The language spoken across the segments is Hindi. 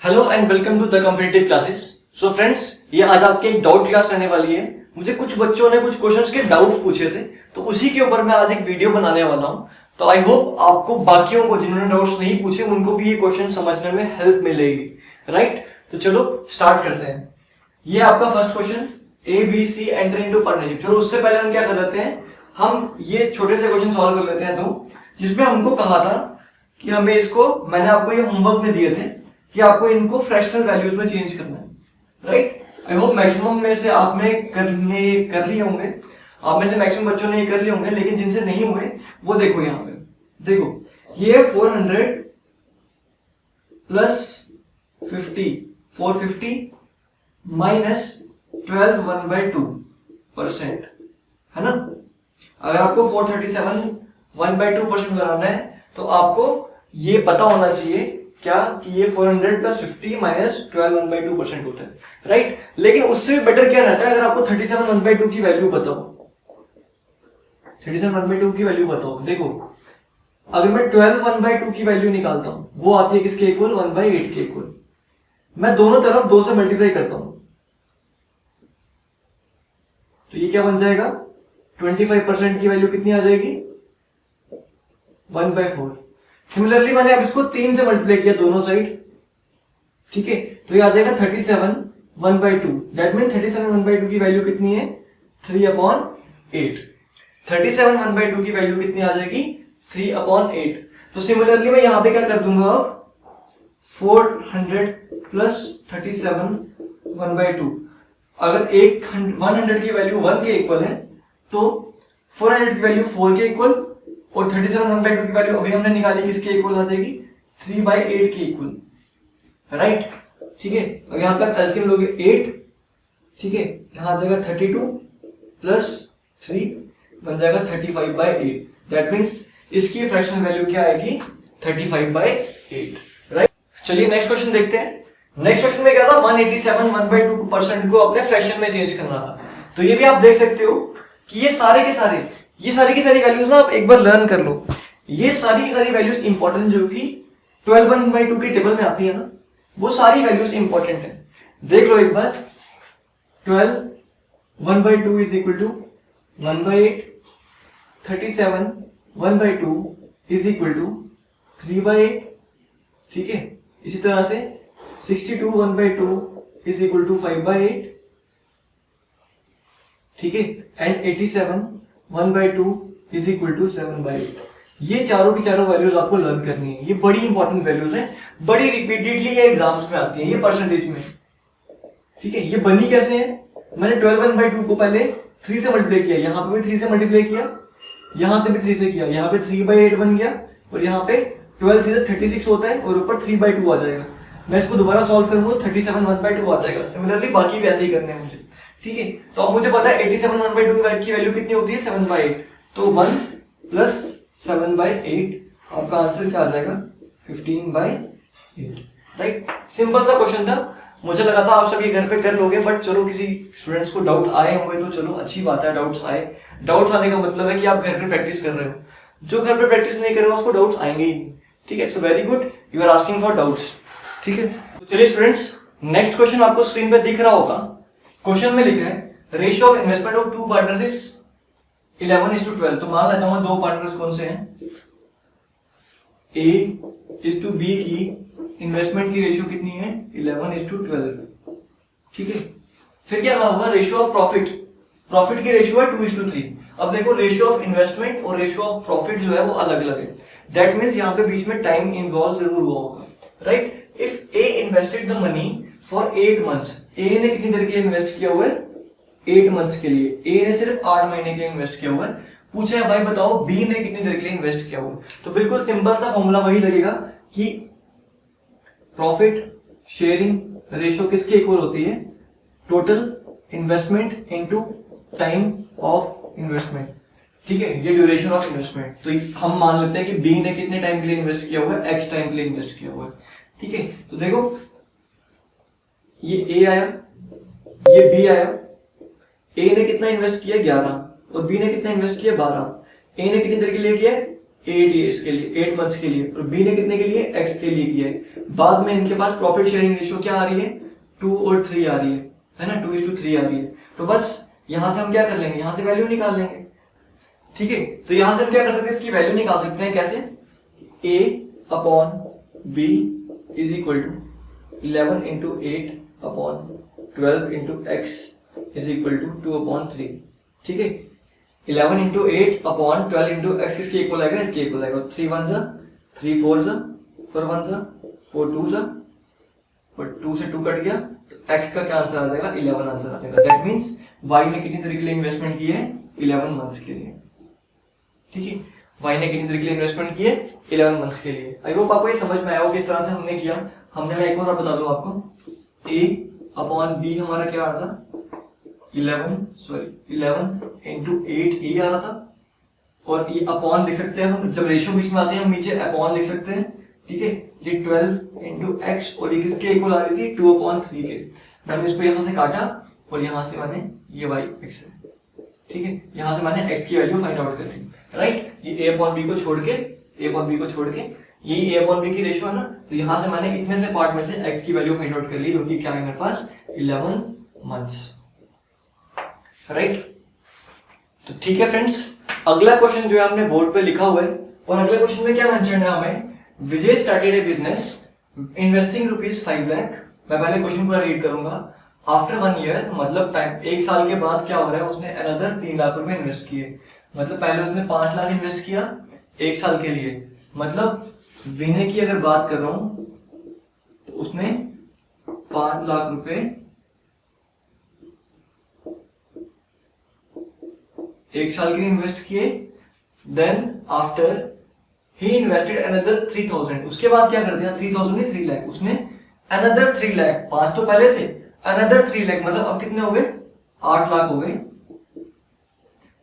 Hello and welcome to the competitive classes. So friends, ये आज आपकी एक डाउट क्लास रहने वाली है। मुझे कुछ बच्चों ने कुछ क्वेश्चंस के डाउट्स पूछे थे, तो उसी के ऊपर मैं आज एक वीडियो बनाने वाला हूँ। तो आई होप आपको बाकियों को जिन्होंने डाउट्स नहीं पूछे उनको भी ये क्वेश्चन समझने में हेल्प मिलेगी। राइट, तो चलो स्टार्ट करते हैं। ये आपका first question, A B C enter into partnership. चलो उससे पहले हम क्या कर लेते हैं, हम ये छोटे से क्वेश्चन सॉल्व कर लेते हैं दो, जिसमें हमको कहा था कि हमें इसको, मैंने आपको ये होमवर्क में दिए थे कि आपको इनको फ्रैक्शनल वैल्यूज में चेंज करना है। राइट, आई होप मैक्सिमम में से आपने कर लिए होंगे, आप में से मैक्सिमम बच्चों ने ये कर लिए होंगे, लेकिन जिनसे नहीं हुए वो देखो यहाँ पे, देखो ये 400 प्लस 450 माइनस 12 1/2% है ना। अगर आपको 437 1/2% बनाना है तो आपको ये पता होना चाहिए क्या कि ये 400 प्लस 50 माइनस 12 1/2% होता है। राइट, लेकिन उससे भी बेटर क्या रहता है अगर आपको 37 1/2 की वैल्यू पता हो। 37 1/2 की वैल्यू पता हो, देखो अगर मैं 12 1/2 की वैल्यू निकालता हूं, वो आती है किसके इक्वल, 1/8 के इक्वल। मैं दोनों तरफ 2 से मल्टीप्लाई करता हूं तो ये क्या बन जाएगा, 25% की वैल्यू कितनी आ जाएगी, 1/4। सिमिलरली मैंने अब इसको 3 से मल्टीप्लाई किया दोनों साइड, ठीक है, तो ये आ जाएगा 37 1/2। दैट मीन 37 1/2 की वैल्यू कितनी है, 3/8। 37 1/2 की वैल्यू कितनी आ जाएगी, 3/8। तो सिमिलरली मैं यहां पे क्या कर दूंगा, अब 400 प्लस 37 1/2। अगर 100 की वैल्यू 1 के इक्वल है तो 400 की वैल्यू 4 के इक्वल, और 37 1/2 की वैल्यू अभी हमने निकाली किसके इक्वल आ जाएगी, 3/8 के इक्वल। राइट, ठीक है, अब यहां पर एलसीएम लोगे 8, ठीक है, यहां आ जाएगा 32 प्लस 3 बन जाएगा 35/8। दैट मीन्स इसकी फ्रैक्शनल वैल्यू क्या आएगी, 35/8। राइट, चलिए नेक्स्ट क्वेश्चन देखते हैं। नेक्स्ट क्वेश्चन में क्या था, 187 1/2% को अपने फ्रैक्शन में चेंज करना था। तो ये भी आप देख सकते हो कि ये सारी की सारी वैल्यूज ना आप एक बार लर्न कर लो। ये सारी की सारी वैल्यूज इंपॉर्टेंट जो कि 12 1/2 की टेबल में आती है ना, वो सारी वैल्यूज इंपॉर्टेंट है। देख लो एक बार, 12 1/2 is equal to 1/8, 37 1/2 is equal to 3/8, ठीक है। इसी तरह से 62 1/2 इज इक्वल टू 5/8, ठीक है, एंड 87 1/2 इज इक्वल टू 7/8। ये चारों की चारों वैल्यूज आपको लर्न करनी है। ये बड़ी इंपॉर्टेंट वैल्यूज हैं, बड़ी रिपीटेडली ये एग्जाम्स में आती है, ये परसेंटेज में, ठीक है। ये बनी कैसे है, मैंने 12 1/2 को पहले 3 से मल्टीप्लाई किया, यहां पे भी 3 से मल्टीप्लाई किया, यहां से भी 3 से किया, यहां पे 3/8 बन गया, और यहाँ पे 12 से 36 होता है, और ऊपर 3/2 आ जाएगा। मैं इसको दोबारा सॉल्व करूंगा, 37 1/2 आ जाएगा। सिमिलरली बाकी भी ऐसे ही करने हैं मुझे, ठीक है। तो अब मुझे पता है 87 1/2 की वैल्यू कितनी होती है, 7/8। तो 1 प्लस 7/8 आपका आंसर क्या आ जाएगा, 15/8। राइट, सिंपल सा क्वेश्चन था। मुझे लगा था आप सब ये घर पे कर लोगे, बट चलो किसी स्टूडेंट्स को डाउट आए होंगे तो चलो अच्छी बात है, डाउट्स आए। डाउट्स आने का मतलब है कि आप घर पे प्रैक्टिस कर रहे हो। जो घर पे प्रैक्टिस नहीं कर रहे हो उसको डाउट्स आएंगे ही नहीं, ठीक है। So very good, you are asking for doubts, ठीक है। तो चलिए स्टूडेंट्स, नेक्स्ट क्वेश्चन आपको स्क्रीन पे दिख रहा होगा। क्वेश्चन में लिखा है ratio of investment of two partners is 11:12। तो मान लेता हूं दो पार्टनर्स कौन से हैं, ए इज टू बी की इन्वेस्टमेंट की रेशियो कितनी है, 11:12, ठीक है। फिर क्या होगा, रेशियो ऑफ प्रॉफिट की रेशियो है 2:3। अब देखो रेशियो ऑफ इन्वेस्टमेंट और रेशियो ऑफ प्रॉफिट जो है वो अलग अलग है। दैट मीन्स यहाँ पे बीच में टाइम इन्वॉल्व जरूर हुआ होगा। Right, if A invested the money for 8 months, ए ने कितनी देर के लिए इन्वेस्ट किया हुआ है, 8 months के लिए। ए ने सिर्फ 8 महीने के लिए इन्वेस्ट किया हुआ है। पूछा है भाई बताओ बी ने कितनी देर के लिए इन्वेस्ट किया हुआ है। तो बिल्कुल सिंपल सा फॉर्मूला वही लगेगा कि प्रॉफिट शेयरिंग रेशियो किसके इक्वल होती है, total investment into time of investment, ठीक है, ये ड्यूरेशन ऑफ इन्वेस्टमेंट। तो हम मान लेते हैं कि बी ने कितने टाइम के लिए इन्वेस्ट किया हुआ है, एक्स टाइम के लिए इन्वेस्ट किया हुआ है, ठीक है। तो देखो ये ए आया, ये बी आया। ए ने कितना इन्वेस्ट किया, 11, और बी ने कितना इन्वेस्ट किया, 12। ए ने कितनी देर के लिए किया, 8 ईयर्स के लिए, 8 मंथ्स के लिए, और बी ने कितने के लिए, एक्स के लिए किया है। बाद में इनके पास प्रॉफिट शेयरिंग रेशियो क्या आ रही है, 2 और 3 आ रही है ना, 2:3 आ रही है। तो बस यहां से हम क्या कर लेंगे, यहां से वैल्यू निकाल लेंगे, ठीक है। तो यहां से हम क्या कर सकते हैं, इसकी वैल्यू निकाल सकते हैं कैसे, a upon b is equal to 11 into 8 upon 12 into X is equal to 2/3, ठीक है। 11 इंटू 8 अपॉन 12 इंटू एक्स किसके इक्वल आएगा, इसके इक्वल आएगा। 3 1 जा 3 4 जा 4 1 जा 4 2 जा, और 2 से 2 कट गया, तो x का क्या आंसर आ जाएगा, 11 आंसर आ जाएगा। दैट मींस y ने कितनी देर के लिए इन्वेस्टमेंट की है, 11 मंथ्स के लिए, ठीक है। y ने कितनी देर के लिए इन्वेस्टमेंट की है, 11 मंथ्स के लिए। आई होप आपको ये समझ में आया हो किस तरह से हमने किया। हमने, मैं एक और बता दूं आपको, a अपॉन b हमारा क्या आ रहा था, 11 इंटू 8 a आ रहा था, और ये अपॉन लिख सकते हैं हम, जब रेशियो बीच में आते हैं हम नीचे अपॉन लिख सकते हैं, ठीक है। ये 12 इंटू एक्स, और ये किसके इक्वल आ रही थी, 2/3 के। मैंने इसको यहां से काटा और यहां से मैंने ये y x है, ठीक है। यहां से मैंने x की वैल्यू फाइंड आउट कर दी, राइट। ये a अपॉन b को छोड़ के, यही a अपॉन b की रेशियो है ना, तो यहां से मैंने इतने से पार्ट में से x की वैल्यू फाइंड आउट कर ली, जो कि क्या है मेरे पास, 11 मंथ्स, राइट। तो ठीक है फ्रेंड्स, अगला क्वेश्चन जो है हमने बोर्ड पे लिखा हुआ है, और अगले क्वेश्चन में क्या मेंशन है हमें, Vijay started a business investing ₹5 lakh. मैं पहले क्वेश्चन पूरा रीड करूंगा। आफ्टर 1 ईयर, मतलब टाइम, 1 साल के बाद क्या हो रहा है, उसने अनदर 3 लाख रुपए इन्वेस्ट किए। मतलब पहले उसने 5 लाख इन्वेस्ट किया 1 साल के लिए। मतलब विनय की अगर बात कर रहा हूं तो उसने 5 लाख रुपए 1 साल के लिए इन्वेस्ट किए। Then after he invested another 3000, उसके बाद क्या कर दिया, 3000 नहीं 3 लाख, उसने अनदर 3 लाख, 5 तो पहले थे, अनदर 3 लाख, मतलब अब कितने हो गए, 8 लाख हो गए।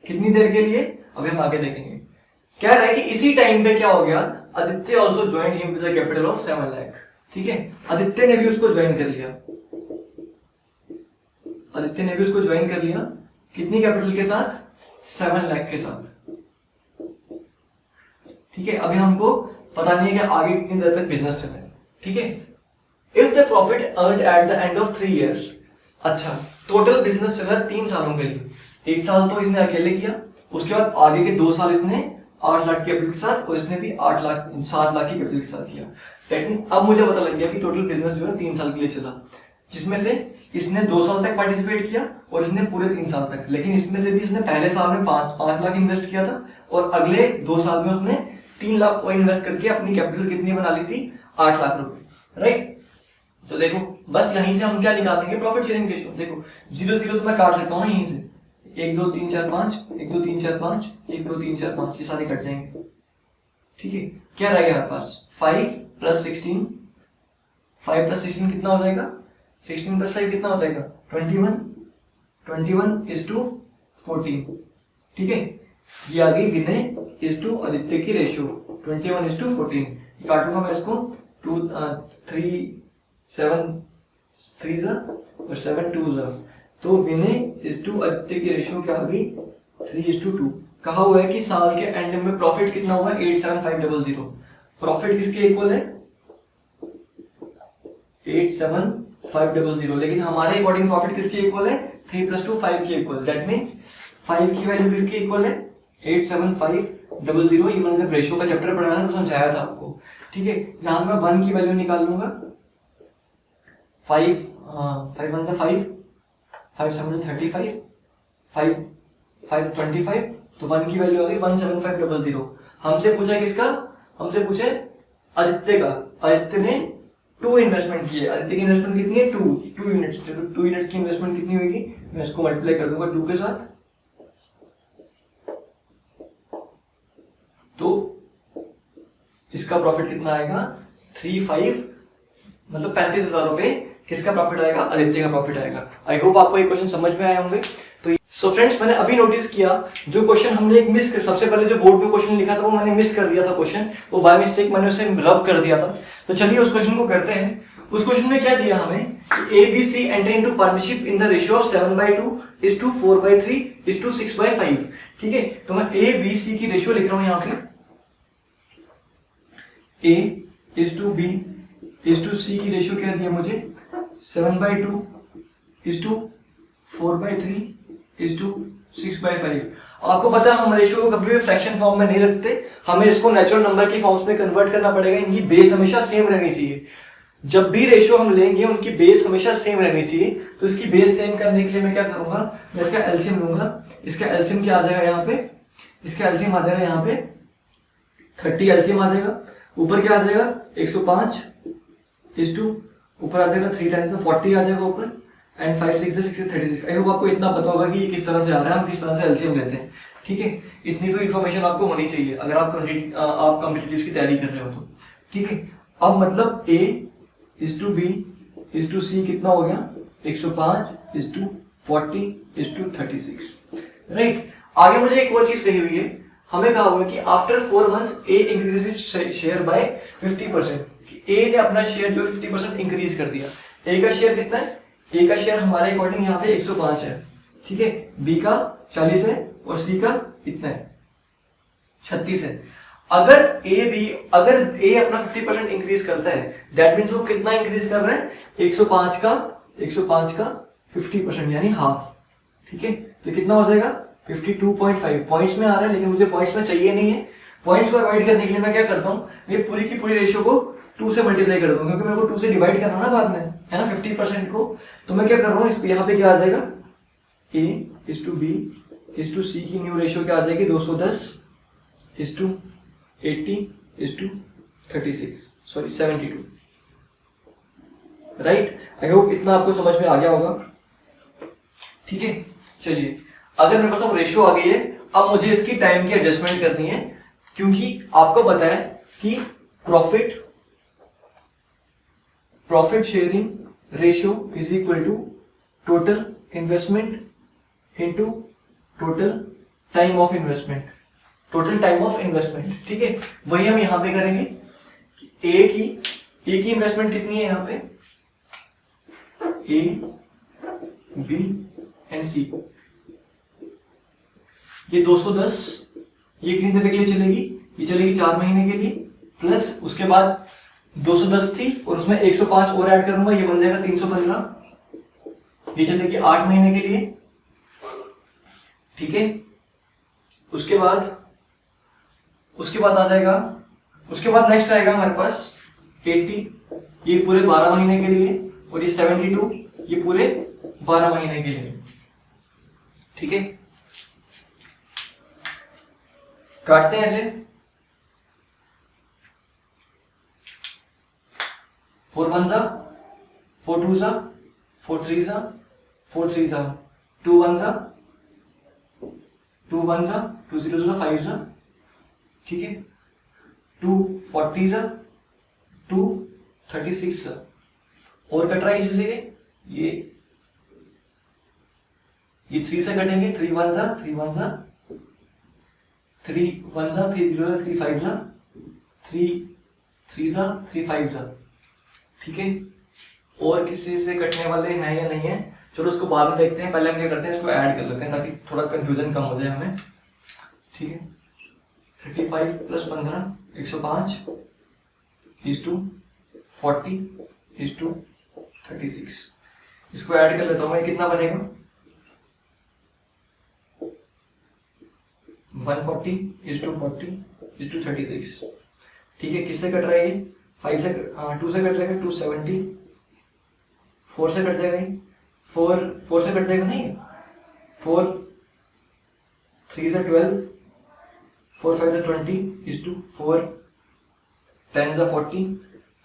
कितनी देर के लिए, अभी हम आगे देखेंगे। कह रहा है कि इसी टाइम पे क्या हो गया, Aditya also join him with a capital of 7 lakh, ठीक है। आदित्य ने भी उसको ज्वाइन कर लिया, कितनी कैपिटल के साथ, 7 लाख के साथ, ठीक है। अभी हमको पता नहीं है कि आगे कितनी देर तक बिजनेस चले, ठीक है। If the profit earned at the end of 3 years, अच्छा टोटल बिजनेस चला 3 सालों के लिए। 1 साल तो इसने अकेले किया, उसके बाद आगे के 2 साल इसने 8 लाख कैपिटल के साथ, और इसने भी 7 लाख की कैपिटल के साथ किया। लेकिन अब मुझे पता लग गया कि टोटल बिजनेस जो है 3 साल के लिए चला, जिसमें से इसने 2 साल तक पार्टिसिपेट किया और इसने पूरे 3 साल तक। लेकिन इसमें से भी इसने पहले साल में 5 लाख इन्वेस्ट किया था, और अगले 2 साल में उसने 3 लाख और इन्वेस्ट करके अपनी कैपिटल कितनी बना ली थी, 8 लाख रुपए, राइट। तो देखो बस यहीं से हम क्या निकालेंगे, प्रॉफिट शेयरिंग रेशियो। देखो 0 तो मैं काट सकता हूँ यहीं से, 1 2 3 4 5, 1 2 3 4 5, 1 2 3 4 5, ये सारे कट जाएंगे, ठीक है। क्या रहेगा हमारे पास, 5 + 16, 5 + 16 कितना हो जाएगा, 16 + 5 कितना हो जाएगा, 21, 21:14, ठीक है। ये आ गई विनय इज टू आदित्य की रेशियो, 21:14। काटूंगा मैं इसको, 2 3 7 3 और 7 2, तो विनय इज टू आदित्य की रेशियो क्या आ गई, 3:2। कहा हुआ है कि साल के एंड में प्रॉफिट कितना हुआ है, 87500। प्रॉफिट किसके इक्वल है, 87500, लेकिन हमारे अकॉर्डिंग प्रॉफिट किसके इक्वल है, 3 + 2 5 के इक्वल। दैट मींस 5 की वैल्यू किसके इक्वल है, 87500। ये मैंने जब रेशियो का चैप्टर पढ़ाया था तो समझाया था आपको, ठीक है। यहां से मैं 1 की वैल्यू निकाल लूंगा, 5 1 5, 5 7 35, 5 5 25, तो 1 की वैल्यू आ गई 17500। हमसे पूछा किसका, हमसे पूछे आदित्य का। आदित्य ने 2 इन्वेस्टमेंट की है, आदित्य की इन्वेस्टमेंट कितनी है, 2 यूनिट्स। 2 यूनिट्स की इन्वेस्टमेंट कितनी होगी, मैं इसको मल्टीप्लाई कर दूंगा 2 के साथ, तो इसका प्रॉफिट कितना आएगा, 35, मतलब 35,000 रुपए किसका प्रॉफिट आएगा, आदित्य का प्रॉफिट आएगा। आई होप आपको ये क्वेश्चन समझ में आए होंगे। तो सो फ्रेंड्स, मैंने अभी नोटिस किया जो क्वेश्चन हमने एक मिस कर, सबसे पहले जो बोर्ड पे क्वेश्चन लिखा था वो मैंने मिस कर दिया था क्वेश्चन, वो बाय मिस्टेक मैंने उसे रब कर दिया था। तो चलिए उस क्वेश्चन को करते हैं। उस क्वेश्चन में क्या दिया हमें, A B C enter into partnership in the ratio of 7/2 4/3 6/5, ठीक है। तो मैं ए बी सी की रेशियो लिख रहा हूं यहाँ पे, A is to B is to C की रेशियो क्या दिया मुझे 7/2 इज टू 4/3 इज टू 6/5। आपको पता है हम रेशियो को कभी भी फ्रैक्शन फॉर्म में नहीं रखते, हमें इसको नेचुरल नंबर की फॉर्म्स में कन्वर्ट करना पड़ेगा। इनकी बेस हमेशा सेम रहनी चाहिए। जब भी रेशियो हम लेंगे उनकी बेस हमेशा सेम रहनी चाहिए। तो इसकी बेस सेम करने के लिए मैं क्या करूंगा, मैं इसका एलसीएम लूंगा। इसका एलसीएम क्या आ जाएगा यहाँ पे, इसका एलसीएम आ जाएगा यहाँ पे 30 एलसीएम आ जाएगा। ऊपर क्या आ जाएगा 105 इज टू ऊपर आ जाएगा 3 टाइम्स 40 आ जाएगा ऊपर एंड 5 6 6 36। आई होप आपको इतना पता होगा कि ये किस तरह से आ रहा है, हम किस तरह से एलसीएम लेते हैं। ठीक है, इतनी तो इन्फॉर्मेशन आपको होनी चाहिए अगर आप कॉम्पिटिटिव की तैयारी कर रहे हो तो। ठीक है, अब मतलब A is to B is to C कितना हो गया 105 is to 40 is to 36। Right, आगे मुझे एक और चीज कही हुई है, हमें कहा हुआ है कि after 4 months A increases share by 50%। A ने अपना शेयर जो 50% इंक्रीज कर दिया। A का शेयर कितना है, A का शेयर हमारे अकॉर्डिंग यहाँ पे 105 है। ठीक है, B का 40 है और C का कितना है 36 है। अगर A अपना 50% इंक्रीज करता है, दैट मीन्स वो कितना इंक्रीज कर रहा है 105 का 50% यानी हाफ। ठीक है, तो कितना हो जाएगा 52.5 पॉइंट्स में आ रहा है, लेकिन मुझे पॉइंट्स में चाहिए नहीं है। पॉइंट्स को अवॉइड करने के लिए मैं क्या करता हूँ, ये पूरी की पूरी रेशियो को 2 से मल्टीप्लाई कर दूंगा, क्योंकि मेरे को 2 से डिवाइड करना ना बाद में, है ना 50% को। तो मैं क्या कर रहा हूँ, इस यहाँ पे क्या आ जाएगा A is to B is to C की न्यू रेशियो क्या आ जाएगी 210 is to 80 is to 72। Right, I hope इतना आपको समझ में आ गया होगा। ठीक है, चलिए अगर मेरे पास रेशियो आ गई है, अब मुझे इसकी टाइम की एडजस्टमेंट करनी है, क्योंकि आपको पता है कि profit sharing ratio is equal to total investment into total time of investment. ठीक है, वही हम यहां पे करेंगे। ए की इन्वेस्टमेंट कितनी है यहाँ पे A, B एंड C। ये 210 ये कितने तक के लिए चलेगी, ये चलेगी 4 महीने के लिए, प्लस उसके बाद 210 थी और उसमें 105 और ऐड करूंगा, ये बन जाएगा 315। ये चलेगी 8 महीने के लिए। ठीक है, उसके बाद आ जाएगा, उसके बाद नेक्स्ट आएगा हमारे पास 80, ये पूरे 12 महीने के लिए, और ये 72 ये पूरे 12 महीने के लिए। ठीक है, काटते हैं ऐसे 4 1 जा 4 2 जा 4 3 जा 4 3 जा 2 1 जा 2 1 जा 2 0 जा 5 जा। ठीक है, 2 40 जा 2 36 जा, और कट रहा है इसी से ये 3 से कटेंगे, 3 1 जा 3 1 जा 3 1 जा 3 0 जा 3 5 जा 3 3 जा 3 5 जा। ठीक है, और किसी से कटने वाले हैं या नहीं है, चलो उसको बाद में देखते हैं। पहले हम क्या करते हैं, इसको ऐड कर लेते हैं ताकि थोड़ा कंफ्यूजन कम हो जाए हमें। ठीक है, 35 plus 15 105 is to 40 is to 36। इसको ऐड कर लेता हूं, मैं कितना बनेगा 140 इज टू 40 इज टू 36। ठीक है, किससे कट रहा है ये 5 से 2 से कट जाएगा 270, 4 से कट जाएगा 4 से कट जाएगा नहीं 4 3 से 12 4 5 से 20 इज टू 4 10 से 40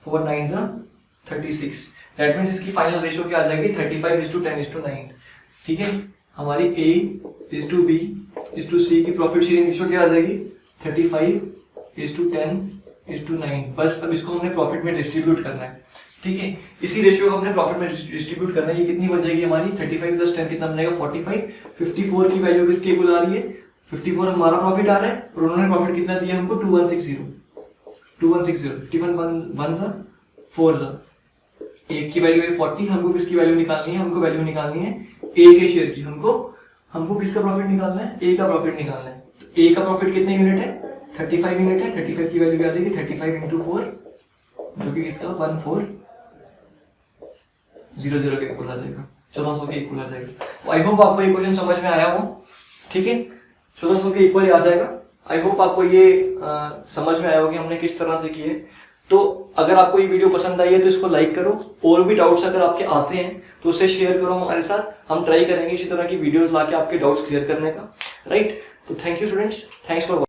4 9 से 36। दैट मींस इसकी फाइनल रेशियो क्या आ जाएगी 35:10:9। ठीक है, हमारी A is to B is to C की प्रॉफिट शेयरिंग रेशियो क्या आ जाएगी 35:10:9। बस अब इसको हमने प्रॉफिट में डिस्ट्रीब्यूट करना है। ठीक है, इसी रेशियो को हमने प्रॉफिट में डिस्ट्रीब्यूट करना है। ये कितनी बन जाएगी हमारी 35 + 10 कितना बनेगा 45। 54 की वैल्यू किसके इक्वल आ रही है 54 हमारा प्रॉफिट आ रहा है, और उन्होंने प्रॉफिट कितना दिया हमको 2160। 51 1 जा 4 जा, एक की वैल्यू है 40। हमको किसकी वैल्यू निकालनी है, हमको वैल्यू निकालनी है A के शेयर की। हमको किसका प्रॉफिट निकालना है, A का प्रॉफिट निकालना है। तो A का प्रॉफिट कितने यूनिट है 35 यूनिट है, 35 की वैल्यू क्या आ जाएगी 35 इंटू 4 जो कि किसका 1400 के इक्वल आ जाएगा, 1400 के इक्वल आ जाएगा। आई होप आपको ये क्वेश्चन समझ में आया हो, ठीक है, 1400 के इक्वल आ जाएगा। आई होप आपको ये समझ में आया हो कि हमने किस तरह से किए। तो अगर आपको ये वीडियो पसंद आई है तो इसको लाइक करो, और भी डाउट्स अगर आपके आते हैं तो उसे शेयर करो हमारे साथ, हम ट्राई करेंगे इसी तरह की वीडियोस लाके आपके डाउट्स क्लियर करने का, राइट। तो thank you students, thanks for